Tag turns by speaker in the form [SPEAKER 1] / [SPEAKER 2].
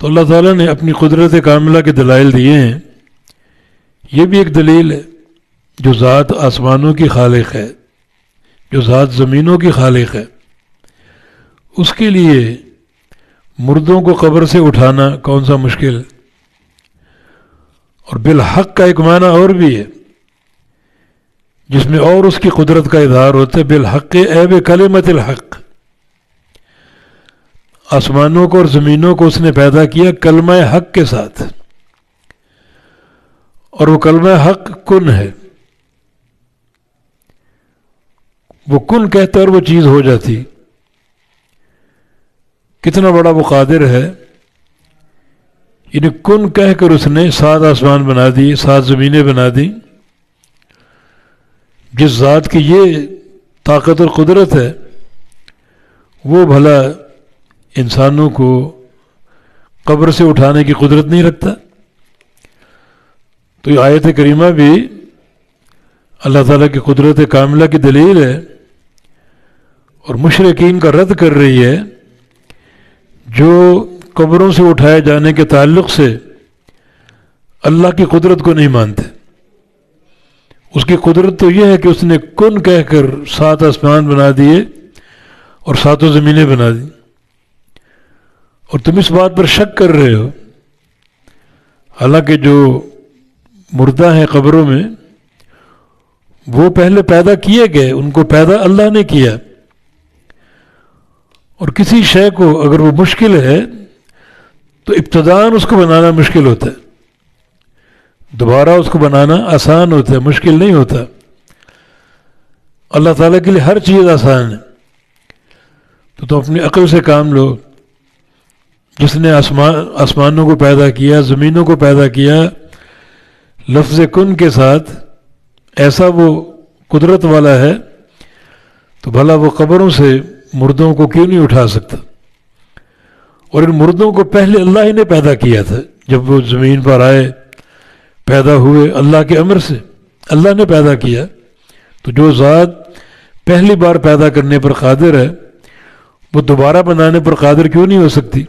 [SPEAKER 1] تو اللہ تعالیٰ نے اپنی قدرت کاملہ کے دلائل دیے ہیں. یہ بھی ایک دلیل ہے. جو ذات آسمانوں کی خالق ہے، جو ذات زمینوں کی خالق ہے، اس کے لیے مردوں کو قبر سے اٹھانا کون سا مشکل. اور بالحق کا ایک معنی اور بھی ہے جس میں اور اس کی قدرت کا اظہار ہوتا ہے. بالحق اے بکلمۃ الحق. آسمانوں کو اور زمینوں کو اس نے پیدا کیا کلمہ حق کے ساتھ، اور وہ کلمہ حق کن ہے. وہ کن کہتا اور وہ چیز ہو جاتی. کتنا بڑا وہ قادر ہے. یعنی کن کہہ کر اس نے 7 آسمان بنا دی، 7 زمینیں بنا دی. جس ذات کی یہ طاقت اور قدرت ہے وہ بھلا انسانوں کو قبر سے اٹھانے کی قدرت نہیں رکھتا. تو یہ آیت کریمہ بھی اللہ تعالیٰ کی قدرت کاملہ کی دلیل ہے، اور مشرکین کا رد کر رہی ہے جو قبروں سے اٹھائے جانے کے تعلق سے اللہ کی قدرت کو نہیں مانتے. اس کی قدرت تو یہ ہے کہ اس نے کن کہہ کر 7 آسمان بنا دیے اور 7 زمینیں بنا دی، اور تم اس بات پر شک کر رہے ہو. حالانکہ جو مردہ ہیں قبروں میں وہ پہلے پیدا کیے گئے، ان کو پیدا اللہ نے کیا. اور کسی شے کو اگر وہ مشکل ہے تو ابتداءً اس کو بنانا مشکل ہوتا ہے، دوبارہ اس کو بنانا آسان ہوتا ہے، مشکل نہیں ہوتا. اللہ تعالیٰ کے لیے ہر چیز آسان ہے. تو تم اپنی عقل سے کام لو. جس نے آسمانوں کو پیدا کیا، زمینوں کو پیدا کیا لفظ کن کے ساتھ، ایسا وہ قدرت والا ہے، تو بھلا وہ قبروں سے مردوں کو کیوں نہیں اٹھا سکتا. اور ان مردوں کو پہلے اللہ ہی نے پیدا کیا تھا. جب وہ زمین پر آئے پیدا ہوئے اللہ کے امر سے، اللہ نے پیدا کیا. تو جو ذات پہلی بار پیدا کرنے پر قادر ہے وہ دوبارہ بنانے پر قادر کیوں نہیں ہو سکتی.